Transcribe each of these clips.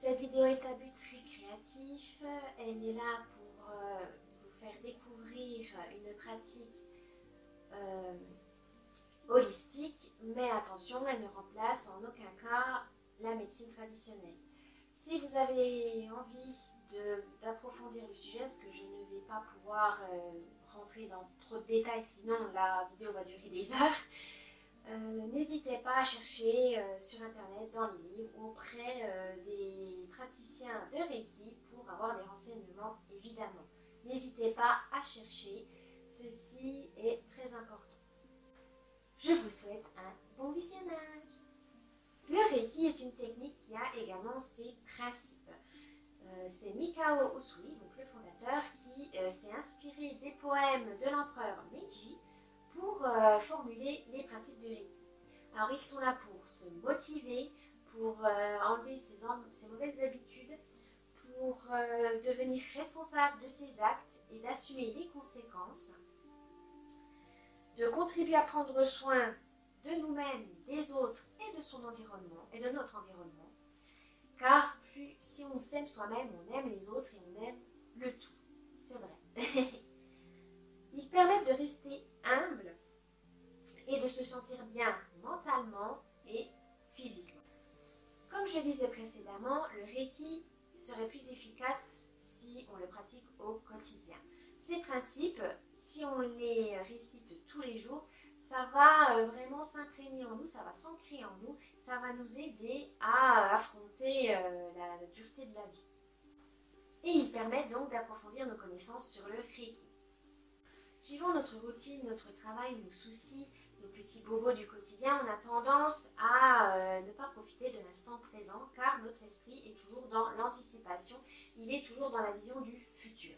Cette vidéo est à but récréatif. Elle est là pour vous faire découvrir une pratique holistique, mais attention, elle ne remplace en aucun cas la médecine traditionnelle. Si vous avez envie d'approfondir le sujet, parce que je ne vais pas pouvoir rentrer dans trop de détails, sinon la vidéo va durer des heures, n'hésitez pas à chercher sur internet, dans les livres, auprès des praticiens de Reiki pour avoir des renseignements évidemment. N'hésitez pas à chercher, ceci est très important. Je vous souhaite un bon visionnage. Le Reiki est une technique qui a également ses principes. C'est Mikao Usui, donc le fondateur, qui s'est inspiré des poèmes de l'empereur Meiji pour formuler les principes du Reiki. Alors ils sont là pour se motiver, pour enlever ses mauvaises habitudes, pour devenir responsable de ses actes et d'assumer les conséquences, de contribuer à prendre soin de nous-mêmes, des autres et de son environnement et de notre environnement. Car si on s'aime soi-même, on aime les autres et on aime le tout. C'est vrai. Ils permettent de rester humble et de se sentir bien mentalement et physiquement. Comme je le disais précédemment, le Reiki serait plus efficace si on le pratique au quotidien. Ces principes, si on les récite tous les jours, ça va vraiment s'imprégner en nous, ça va s'ancrer en nous, ça va nous aider à affronter la dureté de la vie. Et ils permettent donc d'approfondir nos connaissances sur le Reiki. Suivant notre routine, notre travail, nos soucis, nos petits bobos du quotidien, on a tendance à ne pas profiter de l'instant présent car notre esprit est toujours dans l'anticipation, il est toujours dans la vision du futur.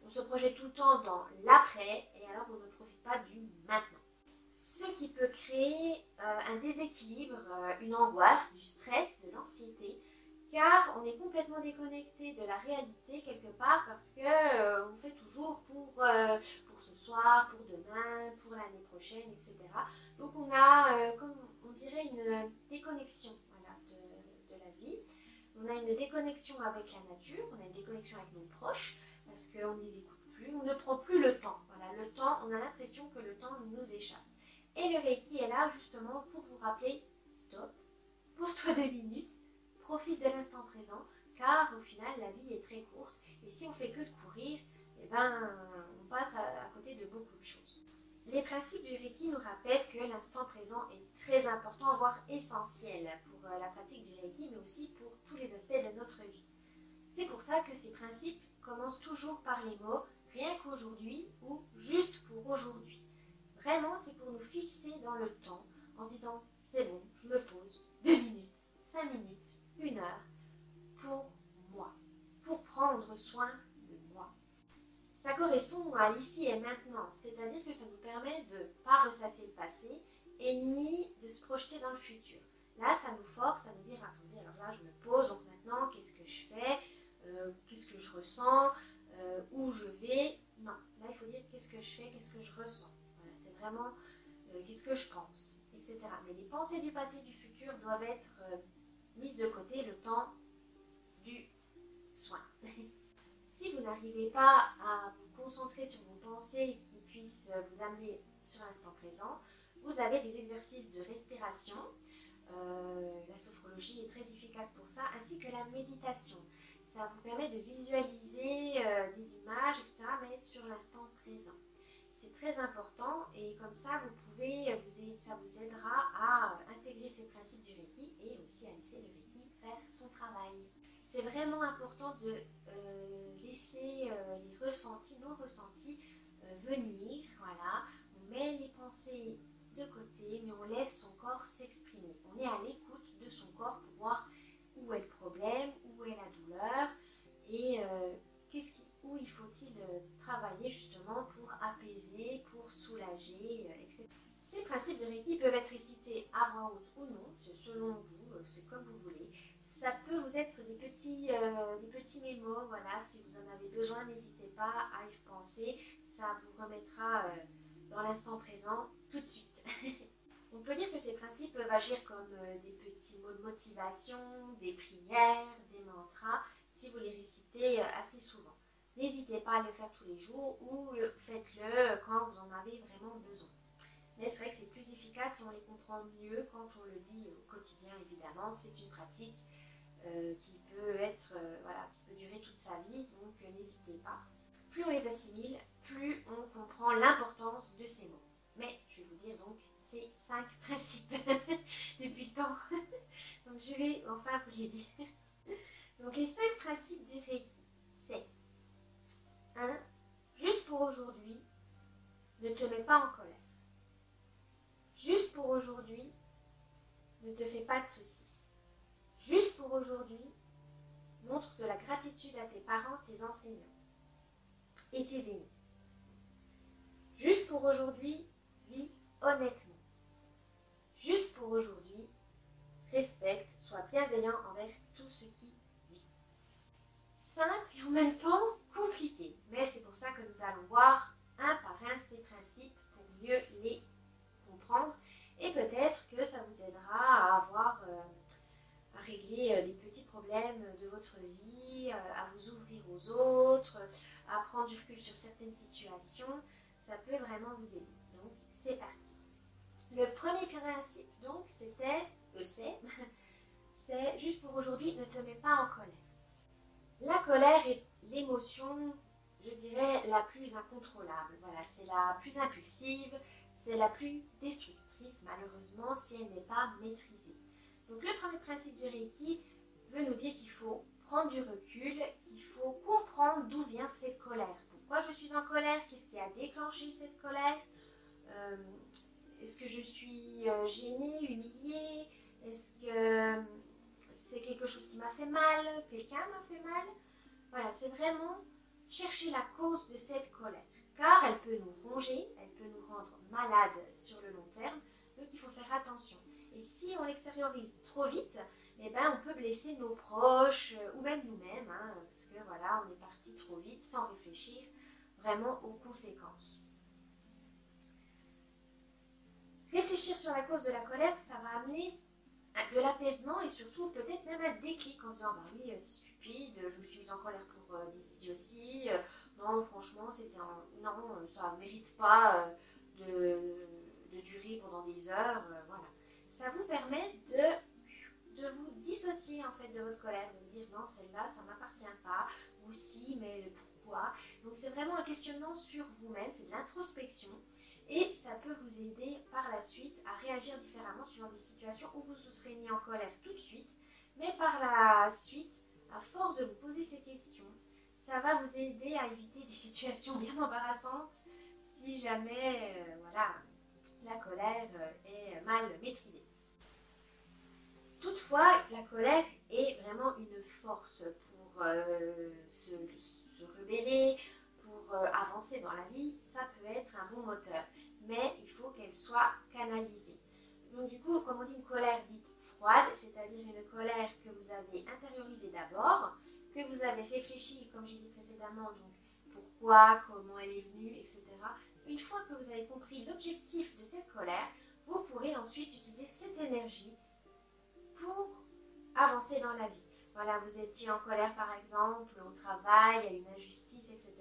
On se projette tout le temps dans l'après et alors on ne profite pas du maintenant. Ce qui peut créer un déséquilibre, une angoisse, du stress, de l'anxiété, car on est complètement déconnecté de la réalité quelque part parce que on fait toujours pour ce soir, pour demain, pour l'année prochaine, etc. Donc on a, comme on dirait, une déconnexion voilà, de la vie. On a une déconnexion avec la nature, on a une déconnexion avec nos proches parce qu'on ne les écoute plus, on ne prend plus le temps. Voilà, le temps, on a l'impression que le temps nous échappe. Et le Reiki est là justement pour vous rappeler, stop, pose-toi 2 minutes, profite de l'instant présent, car au final la vie est très courte et si on fait que de courir, eh ben, on passe à côté de beaucoup de choses. Les principes du Reiki nous rappellent que l'instant présent est très important, voire essentiel pour la pratique du Reiki, mais aussi pour tous les aspects de notre vie. C'est pour ça que ces principes commencent toujours par les mots « rien qu'aujourd'hui » ou « juste pour aujourd'hui ». Vraiment, c'est pour nous fixer dans le temps en se disant « c'est bon, je me pose 2 minutes, 5 minutes, 1 heure pour moi, pour prendre soin de moi ». Ça correspond à ici et maintenant, c'est-à-dire que ça nous permet de ne pas ressasser le passé et ni de se projeter dans le futur. Là, ça nous force à nous dire « attendez, alors là, je me pose, donc maintenant, qu'est-ce que je fais ? Qu'est-ce que je ressens ? Où je vais ?» Non, là, il faut dire « qu'est-ce que je fais ? Qu'est-ce que je ressens ?» C'est vraiment qu'est-ce que je pense, etc. Mais les pensées du passé et du futur doivent être mises de côté le temps du soin. Si vous n'arrivez pas à vous concentrer sur vos pensées qui puissent vous amener sur l'instant présent, vous avez des exercices de respiration. La sophrologie est très efficace pour ça, ainsi que la méditation. Ça vous permet de visualiser des images, etc., mais sur l'instant présent. C'est très important et comme ça, ça vous aidera à intégrer ces principes du Reiki et aussi à laisser le Reiki faire son travail. C'est vraiment important de laisser les ressentis, nos ressentis venir. Voilà. On met les pensées de côté, mais on laisse son corps s'exprimer. On est à l'écoute de son corps pour voir où est le problème, où est la douleur et où il faut-il travailler justement pour apaiser, pour soulager, etc. Ces principes de Reiki peuvent être récités à voix haute ou non, c'est selon vous, c'est comme vous voulez. Ça peut vous être des petits mémos, voilà, si vous en avez besoin, n'hésitez pas à y penser, ça vous remettra dans l'instant présent tout de suite. On peut dire que ces principes peuvent agir comme des petits mots de motivation, des prières, des mantras, si vous les récitez assez souvent. N'hésitez pas à le faire tous les jours ou faites-le quand vous en avez vraiment besoin. Mais c'est vrai que c'est plus efficace si on les comprend mieux quand on le dit au quotidien, évidemment. C'est une pratique qui peut être, voilà, qui peut durer toute sa vie, donc n'hésitez pas. Plus on les assimile, plus on comprend l'importance de ces mots. Mais je vais vous dire donc ces 5 principes depuis le temps. Donc je vais enfin vous les dire. Donc les 5 principes du Reiki, c'est 1. Juste pour aujourd'hui, ne te mets pas en colère. Juste pour aujourd'hui, ne te fais pas de soucis. Juste pour aujourd'hui, montre de la gratitude à tes parents, tes enseignants et tes aînés. Juste pour aujourd'hui, vis honnêtement. Juste pour aujourd'hui, respecte, sois bienveillant envers tout ce qui vit. Simple et en même temps compliqué. Mais c'est pour ça que nous allons voir un par un ces principes pour mieux les comprendre. Et peut-être que ça vous aidera à régler des petits problèmes de votre vie, à vous ouvrir aux autres, à prendre du recul sur certaines situations. Ça peut vraiment vous aider. Donc, c'est parti. Le premier principe, donc, c'est juste pour aujourd'hui, ne te mets pas en colère. La colère est l'émotion, je dirais, la plus incontrôlable. Voilà, c'est la plus impulsive, c'est la plus destructrice, malheureusement, si elle n'est pas maîtrisée. Donc, le premier principe du Reiki veut nous dire qu'il faut prendre du recul, qu'il faut comprendre d'où vient cette colère. Pourquoi je suis en colère? Qu'est-ce qui a déclenché cette colère? Est-ce que je suis gênée, humiliée? Est-ce que c'est quelque chose qui m'a fait mal? Quelqu'un m'a fait mal? Voilà, c'est vraiment chercher la cause de cette colère. Car elle peut nous ronger, elle peut nous rendre malades sur le long terme. Donc il faut faire attention. Et si on l'extériorise trop vite, eh ben, on peut blesser nos proches ou même nous-mêmes. Parce que voilà, on est parti trop vite sans réfléchir vraiment aux conséquences. Réfléchir sur la cause de la colère, ça va amener de l'apaisement et surtout peut-être même un déclic en disant bah oui, c'est stupide, je suis en colère pour des idioties, non franchement non, ça ne mérite pas de durer pendant des heures, voilà. Ça vous permet de vous dissocier en fait de votre colère, de vous dire non, celle-là ça ne m'appartient pas, ou si, mais pourquoi. Donc c'est vraiment un questionnement sur vous-même, c'est de l'introspection. Et ça peut vous aider par la suite à réagir différemment suivant des situations où vous vous serez mis en colère tout de suite. Mais par la suite, à force de vous poser ces questions, ça va vous aider à éviter des situations bien embarrassantes si jamais voilà, la colère est mal maîtrisée. Toutefois, la colère est vraiment une force pour se rebeller, pour avancer dans la vie. Ça peut être un bon moteur, mais il faut qu'elle soit canalisée. Donc du coup, comme on dit, une colère dite froide, c'est-à-dire une colère que vous avez intériorisée d'abord, que vous avez réfléchi, comme j'ai dit précédemment, donc pourquoi, comment elle est venue, etc. Une fois que vous avez compris l'objectif de cette colère, vous pourrez ensuite utiliser cette énergie pour avancer dans la vie. Voilà, vous étiez en colère par exemple au travail, il y a une injustice, etc.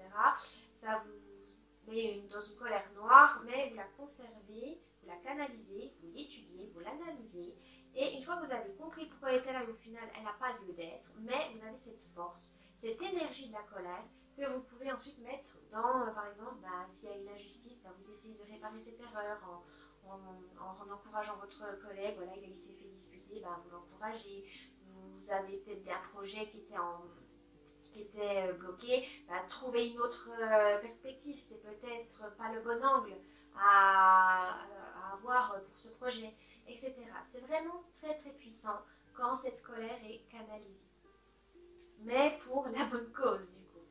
Ça vous met dans une colère noire, mais vous la conservez, vous la canalisez, vous l'étudiez, vous l'analysez. Et une fois que vous avez compris pourquoi elle était là et au final elle n'a pas lieu d'être, mais vous avez cette force, cette énergie de la colère que vous pouvez ensuite mettre dans, par exemple, s'il y a une injustice, vous essayez de réparer cette erreur en encourageant votre collègue, voilà, il s'est fait disputer, vous l'encouragez. Vous avez peut-être un projet qui était bloqué, trouvez une autre perspective, c'est peut-être pas le bon angle à avoir pour ce projet, etc. C'est vraiment très très puissant quand cette colère est canalisée. Mais pour la bonne cause du coup,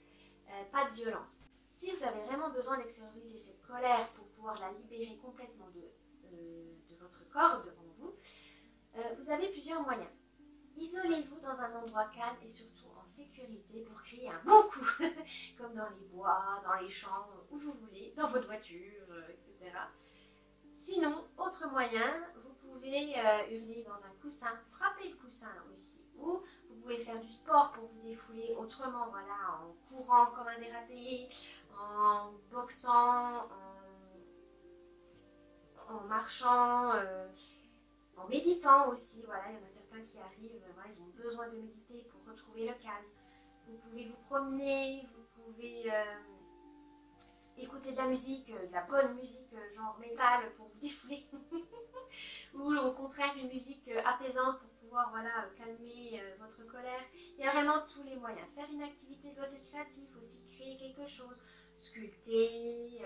pas de violence. Si vous avez vraiment besoin d'extérioriser cette colère pour pouvoir la libérer complètement de votre corps, devant vous, vous avez plusieurs moyens. Isolez-vous dans un endroit calme et surtout en sécurité pour créer un bon coup, comme dans les bois, dans les champs, où vous voulez, dans votre voiture, etc. Si Sinon, autre moyen, vous pouvez hurler dans un coussin, frapper le coussin aussi. Ou vous pouvez faire du sport pour vous défouler autrement, voilà, en courant comme un dératé, en boxant, en marchant, en méditant aussi. Voilà, il y en a certains qui arrivent, voilà, ils ont besoin de méditer pour retrouver le calme. Vous pouvez vous promener, vous pouvez écouter de la musique, de la bonne musique genre métal pour vous défouler. Ou au contraire une musique apaisante pour pouvoir voilà, calmer votre colère. Il y a vraiment tous les moyens. Faire une activité de loisir créatif aussi, créer quelque chose, sculpter,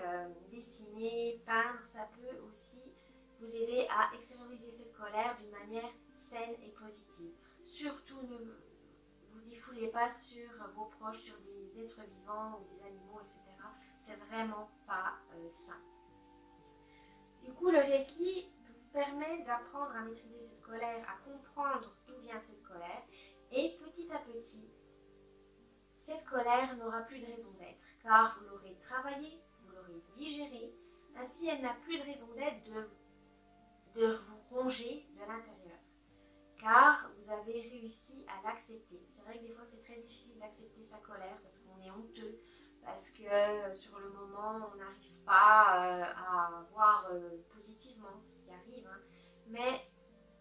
dessiner, peindre, ça peut aussi vous aider à extérioriser cette colère d'une manière saine et positive. Surtout ne vous défoulez pas sur vos proches, sur des êtres vivants ou des animaux, etc. C'est vraiment pas sain. Du coup, le Reiki vous permet d'apprendre à maîtriser cette colère, à comprendre d'où vient cette colère. Et petit à petit, cette colère n'aura plus de raison d'être, car vous l'aurez travaillée, vous l'aurez digérée. Ainsi, elle n'a plus de raison d'être de vous ronger de l'intérieur, car vous avez réussi à l'accepter. C'est vrai que des fois, c'est très difficile d'accepter sa colère, parce qu'on est honteux, parce que sur le moment, on n'arrive pas à voir positivement ce qui arrive. Hein. Mais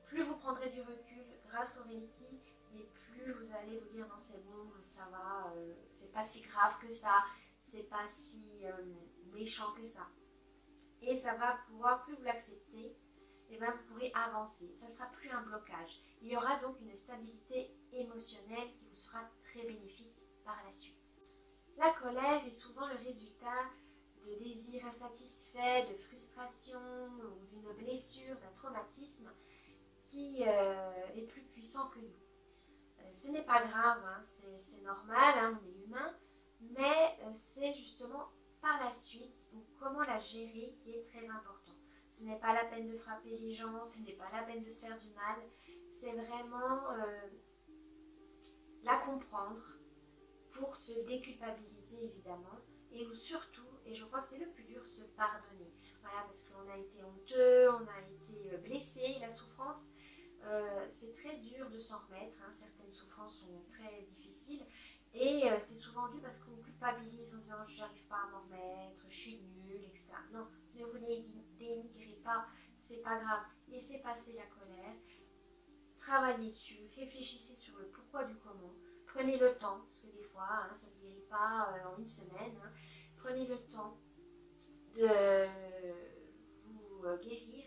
plus vous prendrez du recul grâce au Reiki, et plus vous allez vous dire non c'est bon, ça va, c'est pas si grave que ça, c'est pas si méchant que ça. Et ça va pouvoir, plus vous l'accepter, et bien vous pourrez avancer. Ça ne sera plus un blocage. Il y aura donc une stabilité émotionnelle qui vous sera très bénéfique par la suite. La colère est souvent le résultat de désirs insatisfaits, de frustration ou d'une blessure, d'un traumatisme qui est plus puissant que nous. Ce n'est pas grave, hein, c'est normal, hein, on est humain, mais c'est justement par la suite ou comment la gérer qui est très important. Ce n'est pas la peine de frapper les gens, ce n'est pas la peine de se faire du mal, c'est vraiment la comprendre pour se déculpabiliser évidemment et surtout, et je crois que c'est le plus dur, se pardonner. Voilà, parce qu'on a été honteux, on a été blessé, la souffrance, c'est très dur de s'en remettre, hein. Certaines souffrances sont très difficiles et c'est souvent dû parce qu'on culpabilise en disant j'arrive pas à m'en remettre, je suis nulle, etc. Non, ne vous dénigrez pas, c'est pas grave, laissez passer la colère, travaillez dessus, réfléchissez sur le pourquoi du comment, prenez le temps, parce que des fois hein, ça ne se guérit pas en une semaine, hein. Prenez le temps de vous guérir.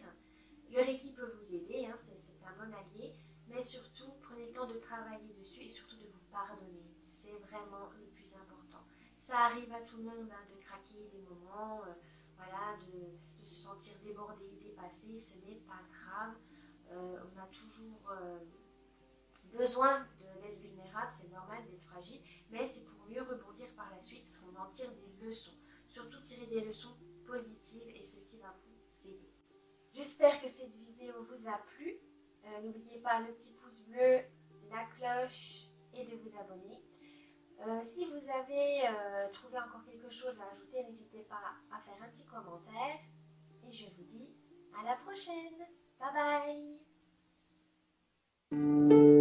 Le Reiki peut vous aider, hein, c'est un bon allié, mais surtout prenez le temps de travailler dessus et surtout de vous pardonner. C'est vraiment le plus important. Ça arrive à tout le monde hein, de craquer des moments, voilà, de se sentir débordé, dépassé, ce n'est pas grave. On a toujours besoin d'être vulnérable, c'est normal d'être fragile, mais c'est pour mieux rebondir par la suite parce qu'on en tire des leçons. Surtout tirer des leçons positives et ceci va vous aider. J'espère que cette vidéo vous a plu. N'oubliez pas le petit pouce bleu, la cloche et de vous abonner. Si vous avez trouvé encore quelque chose à ajouter, n'hésitez pas à faire un petit commentaire. Et je vous dis à la prochaine. Bye bye.